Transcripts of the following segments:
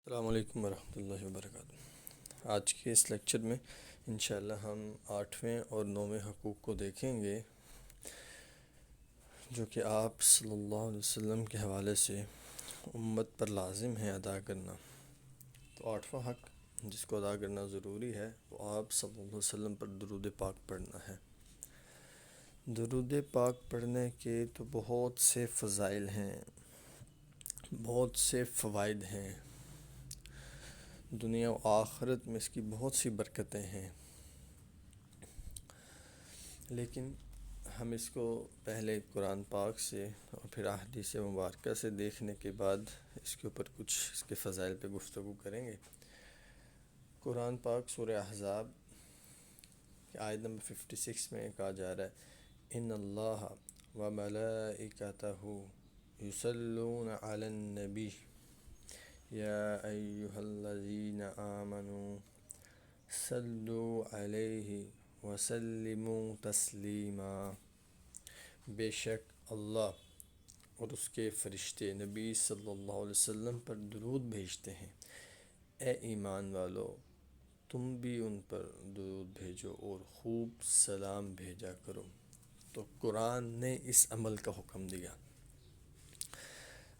السلام علیکم ورحمۃ اللہ وبرکاتہ۔ آج کے اس لیکچر میں انشاءاللہ ہم 8ویں اور 9ویں حقوق کو دیکھیں گے جو کہ آپ صلی اللہ علیہ وسلم کے حوالے سے امت پر لازم ہے ادا کرنا۔ تو 8واں حق جس کو ادا کرنا ضروری ہے وہ آپ صلی اللہ علیہ وسلم پر درود پاک پڑھنا ہے۔ درود پاک پڑھنے کے تو بہت سے فضائل ہیں، بہت سے فوائد ہیں، دنیا و آخرت میں اس کی بہت سی برکتیں ہیں، لیکن ہم اس کو پہلے قرآن پاک سے اور پھر احادیث مبارکہ سے دیکھنے کے بعد اس کے اوپر کچھ اس کے فضائل پہ گفتگو کریں گے۔ قرآن پاک سورہ احزاب آیت نمبر 56 میں کہا جا رہا ہے ان اللہ و ملائکتہ یصلون علی النبی یا ایہا الذین آمنوا صلوا علیہ وسلموا تسلیما۔ بے شک اللہ اور اس کے فرشتے نبی صلی اللہ علیہ وسلم پر درود بھیجتے ہیں۔ اے ایمان والو تم بھی ان پر درود بھیجو اور خوب سلام بھیجا کرو۔ تو قرآن نے اس عمل کا حکم دیا۔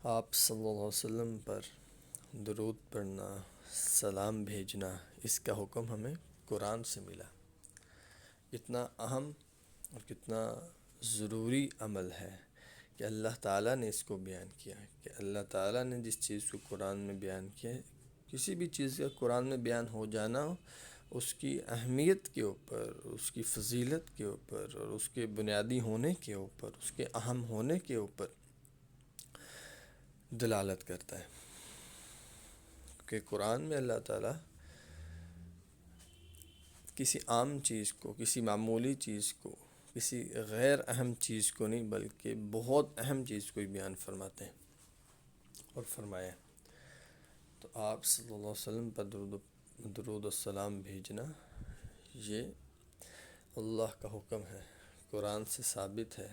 آپ صلی اللہ علیہ وسلم پر درود پڑھنا، سلام بھیجنا، اس کا حکم ہمیں قرآن سے ملا۔ کتنا اہم اور کتنا ضروری عمل ہے کہ اللہ تعالیٰ نے اس کو بیان کیا ہے، کہ اللہ تعالیٰ نے جس چیز کو قرآن میں بیان کیا ہے، کسی بھی چیز کا قرآن میں بیان ہو جانا اس کی اہمیت کے اوپر، اس کی فضیلت کے اوپر اور اس کے بنیادی ہونے کے اوپر، اس کے اہم ہونے کے اوپر دلالت کرتا ہے، کہ قرآن میں اللہ تعالیٰ کسی عام چیز کو، کسی معمولی چیز کو، کسی غیر اہم چیز کو نہیں بلکہ بہت اہم چیز کو ہی بیان فرماتے ہیں اور فرمایا۔ تو آپ صلی اللہ علیہ وسلم پر درود السلام بھیجنا یہ اللہ کا حکم ہے، قرآن سے ثابت ہے،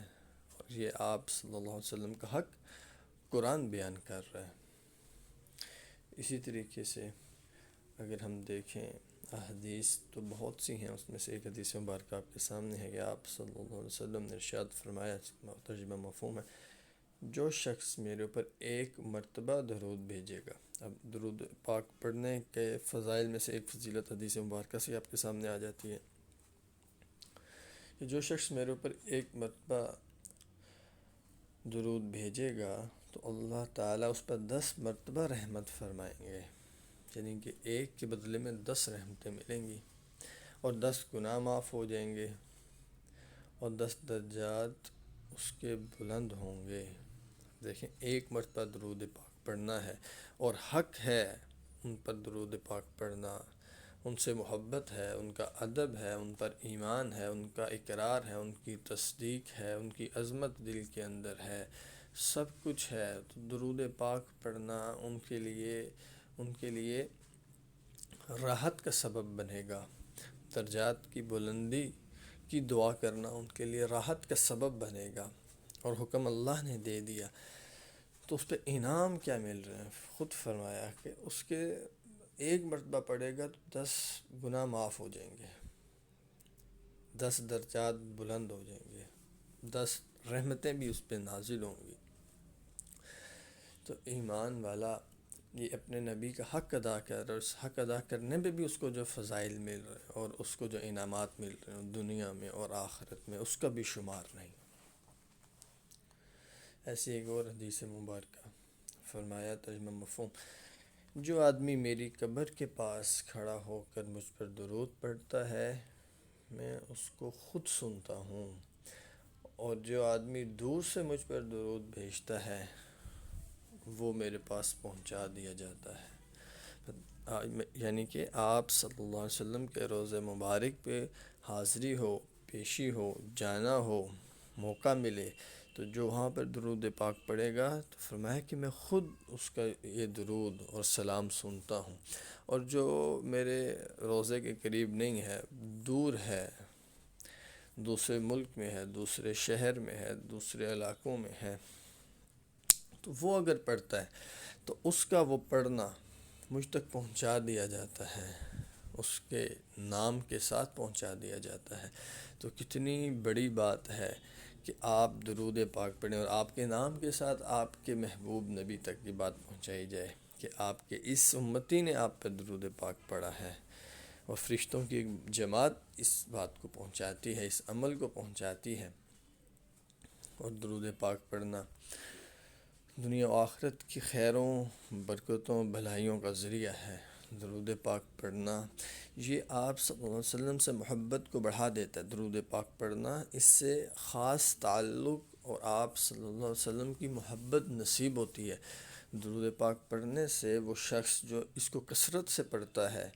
اور یہ آپ صلی اللہ علیہ وسلم کا حق قرآن بیان کر رہا ہے۔ اسی طریقے سے اگر ہم دیکھیں احادیث تو بہت سی ہیں، اس میں سے ایک حدیث مبارکہ آپ کے سامنے ہے کہ آپ صلی اللہ علیہ وسلم نے ارشاد فرمایا، ترجمہ مفہوم ہے، جو شخص میرے اوپر ایک مرتبہ درود بھیجے گا۔ اب درود پاک پڑھنے کے فضائل میں سے ایک فضیلت حدیث مبارکہ سے آپ کے سامنے آ جاتی ہے کہ جو شخص میرے اوپر ایک مرتبہ درود بھیجے گا تو اللہ تعالیٰ اس پر 10 مرتبہ رحمت فرمائیں گے، یعنی کہ ایک کے بدلے میں 10 رحمتیں ملیں گی، اور 10 گناہ معاف ہو جائیں گے، اور 10 درجات اس کے بلند ہوں گے۔ دیکھیں، ایک مرتبہ درود پاک پڑھنا ہے اور حق ہے ان پر درود پاک پڑھنا، ان سے محبت ہے، ان کا ادب ہے، ان پر ایمان ہے، ان کا اقرار ہے، ان کی تصدیق ہے، ان کی عظمت دل کے اندر ہے، سب کچھ ہے۔ تو درود پاک پڑھنا ان کے لیے راحت کا سبب بنے گا، درجات کی بلندی کی دعا کرنا ان کے لیے راحت کا سبب بنے گا، اور حکم اللہ نے دے دیا۔ تو اس پہ انعام کیا مل رہے ہیں؟ خود فرمایا کہ اس کے ایک مرتبہ پڑھے گا تو 10 گناہ معاف ہو جائیں گے، 10 درجات بلند ہو جائیں گے، 10 رحمتیں بھی اس پہ نازل ہوں گی۔ تو ایمان والا یہ اپنے نبی کا حق ادا کر رہا ہے، اس حق ادا کرنے پہ بھی اس کو جو فضائل مل رہے ہیں اور اس کو جو انعامات مل رہے ہیں دنیا میں اور آخرت میں، اس کا بھی شمار نہیں۔ ایسی ایک اور حدیث مبارکہ فرمایا، ترجمہ مفہوم، جو آدمی میری قبر کے پاس کھڑا ہو کر مجھ پر درود پڑھتا ہے میں اس کو خود سنتا ہوں، اور جو آدمی دور سے مجھ پر درود بھیجتا ہے وہ میرے پاس پہنچا دیا جاتا ہے۔ یعنی کہ آپ صلی اللہ علیہ وسلم کے روضہ مبارک پہ حاضری ہو، پیشی ہو، جانا ہو، موقع ملے تو جو وہاں پر درود پاک پڑھے گا تو فرمایا کہ میں خود اس کا یہ درود اور سلام سنتا ہوں، اور جو میرے روضے کے قریب نہیں ہے، دور ہے، دوسرے ملک میں ہے، دوسرے شہر میں ہے، دوسرے علاقوں میں ہے، تو وہ اگر پڑھتا ہے تو اس کا وہ پڑھنا مجھ تک پہنچا دیا جاتا ہے، اس کے نام کے ساتھ پہنچا دیا جاتا ہے، تو کتنی بڑی بات ہے کہ آپ درود پاک پڑھیں اور آپ کے نام کے ساتھ آپ کے محبوب نبی تک یہ بات پہنچائی جائے کہ آپ کے اس امتی نے آپ پہ درود پاک پڑھا ہے، اور فرشتوں کی ایک جماعت اس بات کو پہنچاتی ہے، اس عمل کو پہنچاتی ہے۔ اور درود پاک پڑھنا دنیا و آخرت کی خیروں، برکتوں، بھلائیوں کا ذریعہ ہے۔ درود پاک پڑھنا یہ آپ صلی اللہ علیہ وسلم سے محبت کو بڑھا دیتا ہے۔ درود پاک پڑھنا اس سے خاص تعلق اور آپ صلی اللہ علیہ وسلم کی محبت نصیب ہوتی ہے۔ درود پاک پڑھنے سے وہ شخص جو اس کو کثرت سے پڑھتا ہے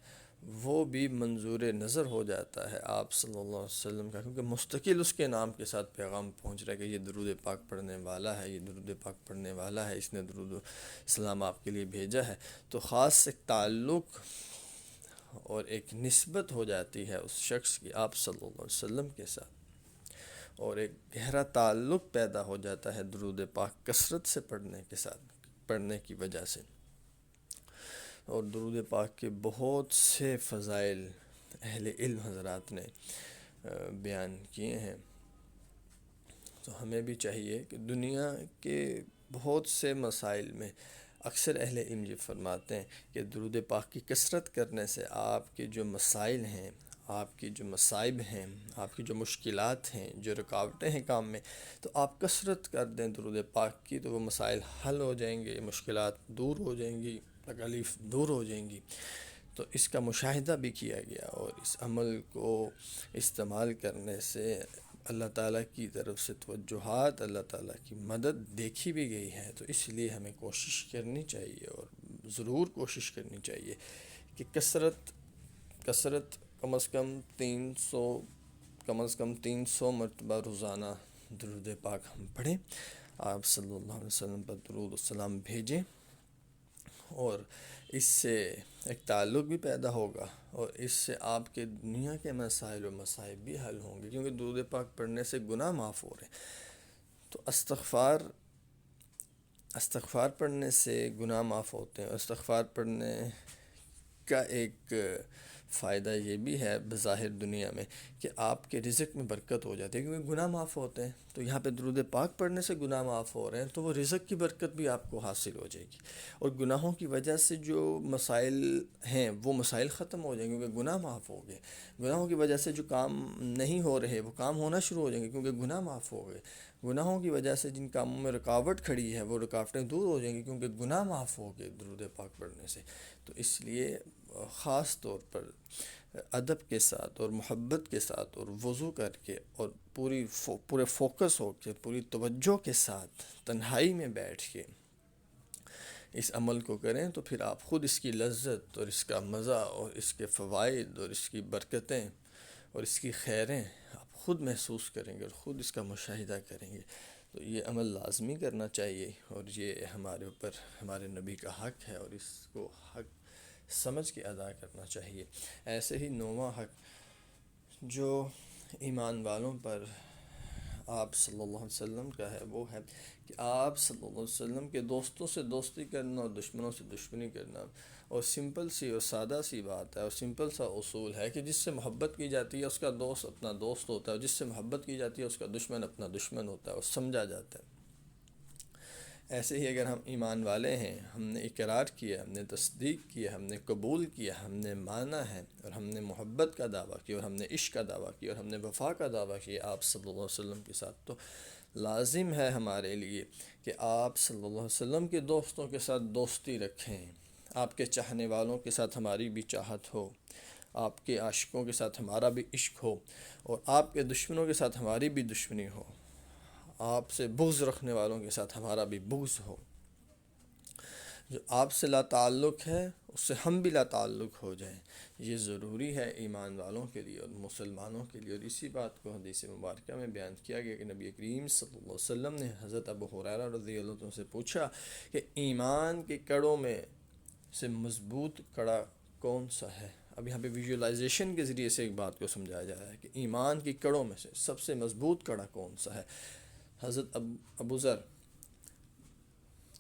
وہ بھی منظور نظر ہو جاتا ہے آپ صلی اللہ علیہ وسلم کا، کیونکہ مستقل اس کے نام کے ساتھ پیغام پہنچ رہا ہے کہ یہ درود پاک پڑھنے والا ہے، یہ درود پاک پڑھنے والا ہے، اس نے درود السلام آپ کے لیے بھیجا ہے۔ تو خاص ایک تعلق اور ایک نسبت ہو جاتی ہے اس شخص کی آپ صلی اللہ علیہ وسلم کے ساتھ، اور ایک گہرا تعلق پیدا ہو جاتا ہے درود پاک کثرت سے پڑھنے کی وجہ سے۔ اور درود پاک کے بہت سے فضائل اہل علم حضرات نے بیان کیے ہیں، تو ہمیں بھی چاہیے کہ دنیا کے بہت سے مسائل میں اکثر اہل علم یہ فرماتے ہیں کہ درود پاک کی کثرت کرنے سے آپ کے جو مسائل ہیں، آپ کی جو مصائب ہیں، آپ کی جو مشکلات ہیں، جو رکاوٹیں ہیں کام میں، تو آپ کثرت کر دیں درود پاک کی، تو وہ مسائل حل ہو جائیں گے، مشکلات دور ہو جائیں گی، تکالیف دور ہو جائیں گی۔ تو اس کا مشاہدہ بھی کیا گیا، اور اس عمل کو استعمال کرنے سے اللہ تعالیٰ کی طرف سے توجہات، اللہ تعالیٰ کی مدد دیکھی بھی گئی ہے۔ تو اس لیے ہمیں کوشش کرنی چاہیے، اور ضرور کوشش کرنی چاہیے کہ کثرت کم از کم 300 مرتبہ روزانہ درود پاک ہم پڑھیں، آپ صلی اللہ علیہ وسلم پر درود السلام بھیجیں، اور اس سے ایک تعلق بھی پیدا ہوگا، اور اس سے آپ کے دنیا کے مسائل و مصائب بھی حل ہوں گے، کیونکہ درود پاک پڑھنے سے گناہ معاف ہو رہے ہیں۔ تو استغفار پڑھنے سے گناہ معاف ہوتے ہیں، اور استغفار پڑھنے کا ایک فائدہ یہ بھی ہے بظاہر دنیا میں کہ آپ کے رزق میں برکت ہو جاتی ہے، کیونکہ گناہ معاف ہوتے ہیں۔ تو یہاں پہ درود پاک پڑھنے سے گناہ معاف ہو رہے ہیں، تو وہ رزق کی برکت بھی آپ کو حاصل ہو جائے گی، اور گناہوں کی وجہ سے جو مسائل ہیں وہ مسائل ختم ہو جائیں گے، کیونکہ گناہ معاف ہو گئے۔ گناہوں کی وجہ سے جو کام نہیں ہو رہے وہ کام ہونا شروع ہو جائیں گے، کیونکہ گناہ معاف ہو گئے۔ گناہوں کی وجہ سے جن کاموں میں رکاوٹ کھڑی ہے وہ رکاوٹیں دور ہو جائیں گی، کیونکہ گناہ معاف ہو گئے درود پاک پڑھنے سے۔ تو اس لیے خاص طور پر ادب کے ساتھ اور محبت کے ساتھ اور وضو کر کے اور پورے فوکس ہو کے، پوری توجہ کے ساتھ تنہائی میں بیٹھ کے اس عمل کو کریں، تو پھر آپ خود اس کی لذت اور اس کا مزہ اور اس کے فوائد اور اس کی برکتیں اور اس کی خیریں آپ خود محسوس کریں گے، اور خود اس کا مشاہدہ کریں گے۔ تو یہ عمل لازمی کرنا چاہیے، اور یہ ہمارے اوپر ہمارے نبی کا حق ہے، اور اس کو حق سمجھ کے ادا کرنا چاہیے۔ ایسے ہی 9واں حق جو ایمان والوں پر آپ صلی اللہ علیہ وسلم کا ہے وہ ہے کہ آپ صلی اللہ علیہ وسلم کے دوستوں سے دوستی کرنا اور دشمنوں سے دشمنی کرنا، اور سمپل سی اور سادہ سی بات ہے، اور سمپل سا اصول ہے کہ جس سے محبت کی جاتی ہے اس کا دوست اپنا دوست ہوتا ہے، اور جس سے محبت کی جاتی ہے اس کا دشمن اپنا دشمن ہوتا ہے، اور سمجھا جاتا ہے۔ ایسے ہی اگر ہم ایمان والے ہیں، ہم نے اقرار کیا، ہم نے تصدیق کیا، ہم نے قبول کیا، ہم نے مانا ہے، اور ہم نے محبت کا دعویٰ کیا، اور ہم نے عشق کا دعویٰ کیا، اور ہم نے وفا کا دعویٰ کیا آپ صلی اللہ علیہ وسلم کے ساتھ، تو لازم ہے ہمارے لیے کہ آپ صلی اللہ علیہ وسلم کے دوستوں کے ساتھ دوستی رکھیں، آپ کے چاہنے والوں کے ساتھ ہماری بھی چاہت ہو، آپ کے عاشقوں کے ساتھ ہمارا بھی عشق ہو، اور آپ کے دشمنوں کے ساتھ ہماری بھی دشمنی ہو، آپ سے بغض رکھنے والوں کے ساتھ ہمارا بھی بغض ہو۔ جو آپ سے لا تعلق ہے اس سے ہم بھی لا تعلق ہو جائیں، یہ ضروری ہے ایمان والوں کے لیے اور مسلمانوں کے لیے۔ اور اسی بات کو حدیث مبارکہ میں بیان کیا گیا کہ نبی کریم صلی اللہ علیہ وسلم نے حضرت ابو ہریرہ رضی اللہ عنہ سے پوچھا کہ ایمان کے کڑوں میں سے مضبوط کڑا کون سا ہے؟ اب یہاں پہ ویژولائزیشن کے ذریعے سے ایک بات کو سمجھایا جا رہا ہے کہ ایمان کی کڑوں میں سے سب سے مضبوط کڑا کون سا ہے۔ حضرت ابو ذر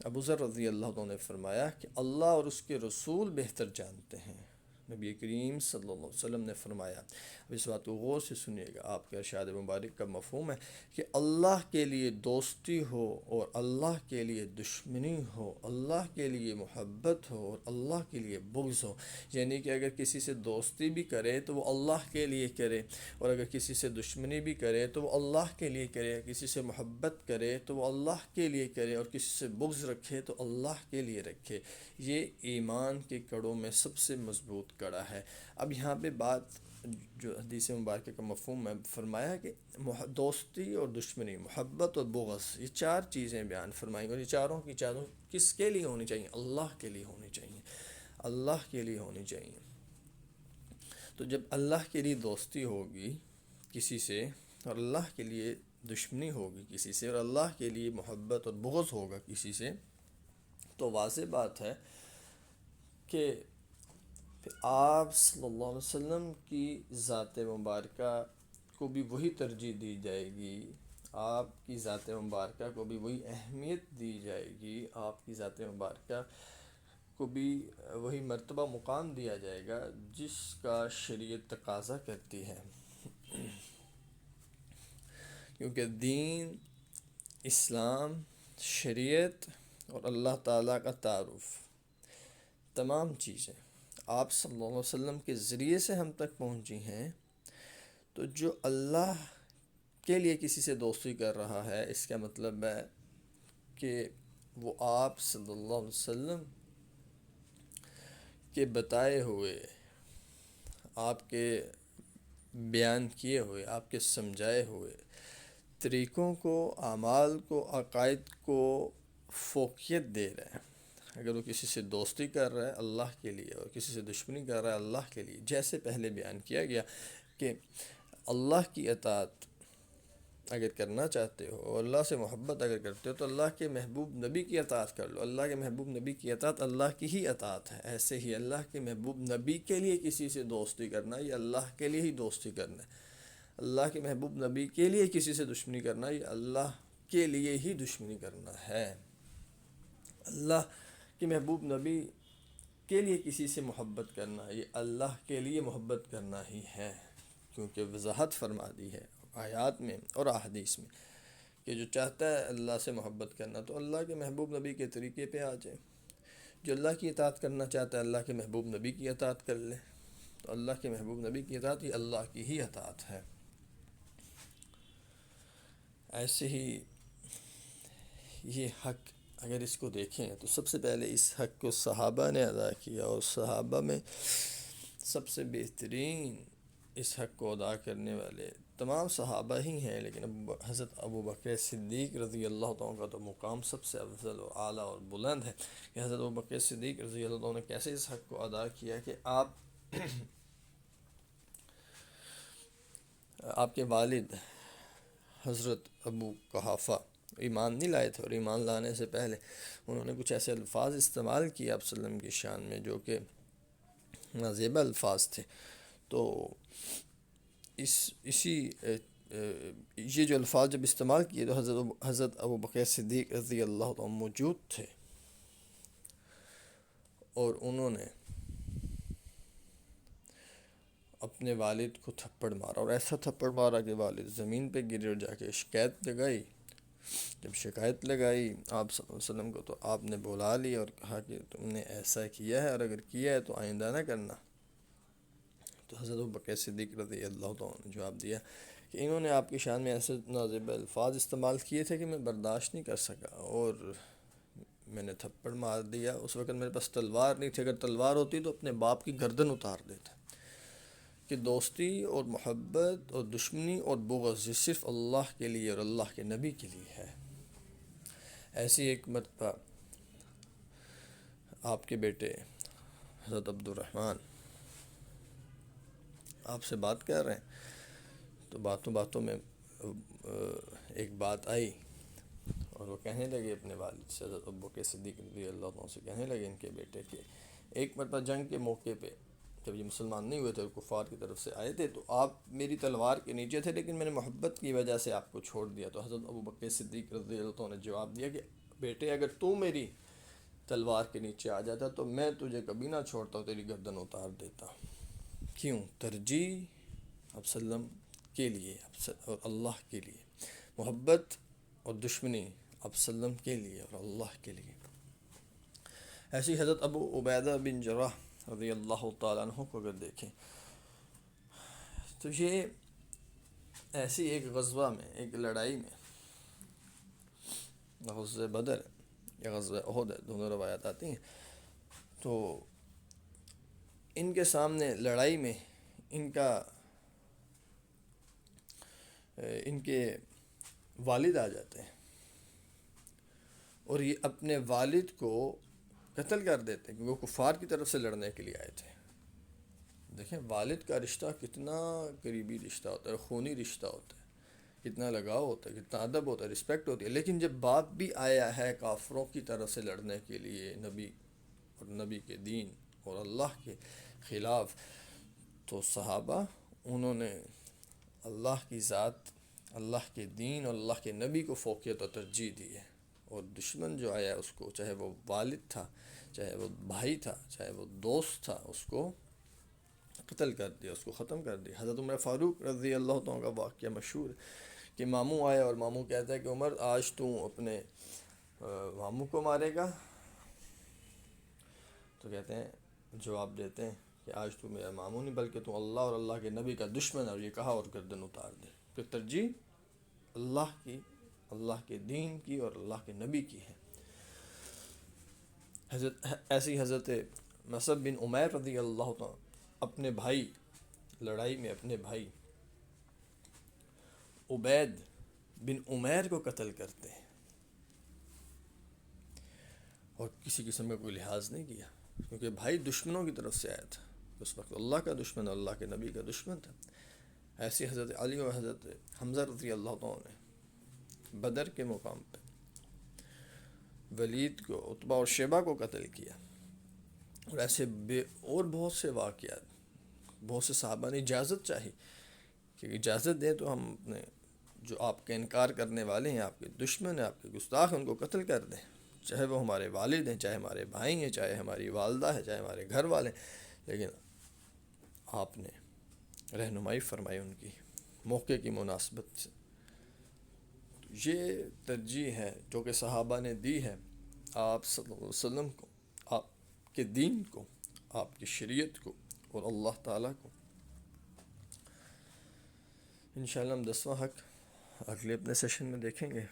ابو ذر رضی اللہ عنہ نے فرمایا کہ اللہ اور اس کے رسول بہتر جانتے ہیں۔ نبی کریم صلی اللہ علیہ وسلم نے فرمایا، اب اس بات کو غور سے سنیے گا، آپ کے ارشاد مبارک کا مفہوم ہے کہ اللہ کے لیے دوستی ہو اور اللہ کے لیے دشمنی ہو، اللہ کے لیے محبت ہو اور اللہ کے لیے بغض ہو، یعنی کہ اگر کسی سے دوستی بھی کرے تو وہ اللہ کے لیے کرے، اور اگر کسی سے دشمنی بھی کرے تو وہ اللہ کے لیے کرے، کسی سے محبت کرے تو وہ اللہ کے لیے کرے، اور کسی سے بغض رکھے تو اللہ کے لیے رکھے۔ یہ ایمان کے کڑوں میں سب سے مضبوط کڑا ہے۔ اب یہاں پہ بات جو حدیث مبارکہ کا مفہوم ہے، فرمایا کہ دوستی اور دشمنی، محبت اور بغض، یہ چار چیزیں بیان فرمائیں، اور یہ چاروں کی چاروں کس کے لیے ہونی چاہیے؟ اللہ کے لیے ہونی چاہیے، اللہ کے لیے ہونی چاہیے۔ تو جب اللہ کے لیے دوستی ہوگی کسی سے، اور اللہ کے لیے دشمنی ہوگی کسی سے، اور اللہ کے لیے محبت اور بغض ہوگا کسی سے، تو واضح بات ہے کہ پھر آپ صلی اللہ علیہ وسلم کی ذات مبارکہ کو بھی وہی ترجیح دی جائے گی، آپ کی ذات مبارکہ کو بھی وہی اہمیت دی جائے گی، آپ کی ذات مبارکہ کو بھی وہی مرتبہ مقام دیا جائے گا جس کا شریعت تقاضا کرتی ہے، کیونکہ دین، اسلام، شریعت اور اللہ تعالیٰ کا تعارف، تمام چیزیں آپ صلی اللہ علیہ وسلم کے ذریعے سے ہم تک پہنچی ہیں۔ تو جو اللہ کے لیے کسی سے دوستی کر رہا ہے، اس کا مطلب ہے کہ وہ آپ صلی اللہ علیہ وسلم کے بتائے ہوئے، آپ کے بیان کیے ہوئے، آپ کے سمجھائے ہوئے طریقوں کو، اعمال کو، عقائد کو فوقیت دے رہے ہیں۔ اگر وہ کسی سے دوستی کر رہا ہے اللہ کے لیے اور کسی سے دشمنی کر رہا ہے اللہ کے لیے، جیسے پہلے بیان کیا گیا کہ اللہ کی اطاعت اگر کرنا چاہتے ہو اور اللہ سے محبت اگر کرتے ہو تو اللہ کے محبوب نبی کی اطاعت کر لو، اللہ کے محبوب نبی کی اطاعت اللہ کی ہی اطاعت ہے۔ ایسے ہی اللہ کے محبوب نبی کے لیے کسی سے دوستی کرنا، یہ اللہ کے لیے ہی دوستی کرنا ہے۔ اللہ کے محبوب نبی کے لیے کسی سے دشمنی کرنا، یہ اللہ کے لیے ہی دشمنی کرنا ہے۔ اللہ کے محبوب نبی کے لیے کسی سے محبت کرنا، یہ اللہ کے لیے محبت کرنا ہی ہے، کیونکہ وضاحت فرما دی ہے آیات میں اور احادیث میں کہ جو چاہتا ہے اللہ سے محبت کرنا تو اللہ کے محبوب نبی کے طریقے پہ آ جائے، جو اللہ کی اطاعت کرنا چاہتا ہے اللہ کے محبوب نبی کی اطاعت کر لے، تو اللہ کے محبوب نبی کی اطاعت یہ اللہ کی ہی اطاعت ہے۔ ایسے ہی یہ حق اگر اس کو دیکھیں تو سب سے پہلے اس حق کو صحابہ نے ادا کیا، اور صحابہ میں سب سے بہترین اس حق کو ادا کرنے والے تمام صحابہ ہی ہیں، لیکن حضرت ابو بکر صدیق رضی اللہ عنہ کا تو مقام سب سے افضل و اعلیٰ اور بلند ہے کہ حضرت ابو بکر صدیق رضی اللہ عنہ نے کیسے اس حق کو ادا کیا کہ آپ کے والد حضرت ابو قحافہ ایمان نہیں لائے تھے، اور ایمان لانے سے پہلے انہوں نے کچھ ایسے الفاظ استعمال کیے آپ صلی اللہ علیہ وسلم کی شان میں جو کہ نازیبہ الفاظ تھے۔ تو یہ جو الفاظ جب استعمال کیے تو حضرت ابو بکر صدیق رضی اللہ عنہ موجود تھے، اور انہوں نے اپنے والد کو تھپڑ مارا، اور ایسا تھپڑ مارا کہ والد زمین پہ گرے اور جا کے شکایت لگائی۔ جب شکایت لگائی آپ صلی اللہ علیہ وسلم کو تو آپ نے بلا لی اور کہا کہ تم نے ایسا کیا ہے، اور اگر کیا ہے تو آئندہ نہ کرنا۔ تو حضرت ابوبکر صدیق رضی اللہ عنہ نے جواب دیا کہ انہوں نے آپ کی شان میں ایسے نازیبہ الفاظ استعمال کیے تھے کہ میں برداشت نہیں کر سکا، اور میں نے تھپڑ مار دیا۔ اس وقت میرے پاس تلوار نہیں تھی، اگر تلوار ہوتی تو اپنے باپ کی گردن اتار دیتا۔ کہ دوستی اور محبت اور دشمنی اور بغض یہ صرف اللہ کے لیے اور اللہ کے نبی کے لیے ہے۔ ایسی ایک مرتبہ آپ کے بیٹے حضرت عبد الرحمن آپ سے بات کر رہے ہیں، تو باتوں باتوں میں ایک بات آئی، اور وہ کہنے لگے اپنے والد سے، حضرت ابوبکر صدیق رضی اللہ عنہ سے کہنے لگے ان کے بیٹے کہ ایک مرتبہ جنگ کے موقع پہ جب یہ مسلمان نہیں ہوئے تھے اور کفار کی طرف سے آئے تھے تو آپ میری تلوار کے نیچے تھے، لیکن میں نے محبت کی وجہ سے آپ کو چھوڑ دیا۔ تو حضرت ابوبکر صدیق رضی اللہ عنہ نے جواب دیا کہ بیٹے اگر تو میری تلوار کے نیچے آ جاتا تو میں تجھے کبھی نہ چھوڑتا ہوں، تیری گردن اتار دیتا۔ کیوں؟ ترجیح اب سلم کے لیے اور اللہ کے لیے، محبت اور دشمنی اب سلم کے لیے اور اللہ کے لیے۔ ایسی حضرت ابو عبیدہ بن جراح رضی اللہ تعالیٰ عنہ کو اگر دیکھیں تو یہ ایسی ایک غزوہ میں، ایک لڑائی میں، غزوہ بدر یا غزوہ احد ہے، دونوں روایات آتی ہیں، تو ان کے سامنے لڑائی میں ان کے والد آ جاتے ہیں اور یہ اپنے والد کو قتل کر دیتے ہیں کیونکہ وہ کفار کی طرف سے لڑنے کے لیے آئے تھے۔ دیکھیں والد کا رشتہ کتنا قریبی رشتہ ہوتا ہے، خونی رشتہ ہوتا ہے، کتنا لگاؤ ہوتا ہے، کتنا ادب ہوتا ہے، رسپیکٹ ہوتی ہے، لیکن جب باپ بھی آیا ہے کافروں کی طرف سے لڑنے کے لیے نبی اور نبی کے دین اور اللہ کے خلاف، تو صحابہ انہوں نے اللہ کی ذات، اللہ کے دین اور اللہ کے نبی کو فوقیت و ترجیح دی ہے، اور دشمن جو آیا اس کو، چاہے وہ والد تھا، چاہے وہ بھائی تھا، چاہے وہ دوست تھا، اس کو قتل کر دیا، اس کو ختم کر دیا۔ حضرت عمر فاروق رضی اللہ عنہ کا واقعہ مشہور ہے کہ ماموں آیا اور ماموں کہتا ہے کہ عمر آج تو اپنے ماموں کو مارے گا؟ تو کہتے ہیں، جواب دیتے ہیں کہ آج تو میرا ماموں نہیں بلکہ تو اللہ اور اللہ کے نبی کا دشمن ہے، اور یہ کہا اور گردن اتار دے۔ کہ ترجیح اللہ کی، اللہ کے دین کی اور اللہ کے نبی کی ہے۔ ایسی حضرت مصعب بن عمیر رضی اللہ عنہ اپنے بھائی، لڑائی میں اپنے بھائی عبید بن عمیر کو قتل کرتے ہیں اور کسی قسم کا کوئی لحاظ نہیں کیا، کیونکہ بھائی دشمنوں کی طرف سے آیا تھا، اس وقت اللہ کا دشمن، اللہ کے نبی کا دشمن تھا۔ ایسی حضرت علی اور حضرت حمزہ رضی اللہ عنہ نے بدر کے مقام پہ ولید کو، عتبہ اور شیبہ کو قتل کیا، اور ایسے اور بہت سے واقعات۔ بہت سے صحابہ نے اجازت چاہی کہ اجازت دیں تو ہم اپنے جو آپ کا انکار کرنے والے ہیں، آپ کے دشمن ہیں، آپ کے گستاخ ہیں، ان کو قتل کر دیں، چاہے وہ ہمارے والد ہیں، چاہے ہمارے بھائی ہیں، چاہے ہماری والدہ ہے، چاہے ہمارے گھر والے ہیں، لیکن آپ نے رہنمائی فرمائی ان کی موقع کی مناسبت سے۔ یہ ترجیح ہے جو کہ صحابہ نے دی ہے آپ صلی اللہ علیہ وسلم کو، آپ کے دین کو، آپ کی شریعت کو اور اللہ تعالیٰ کو۔ انشاءاللہ ہم 10واں حق اگلے اپنے سیشن میں دیکھیں گے۔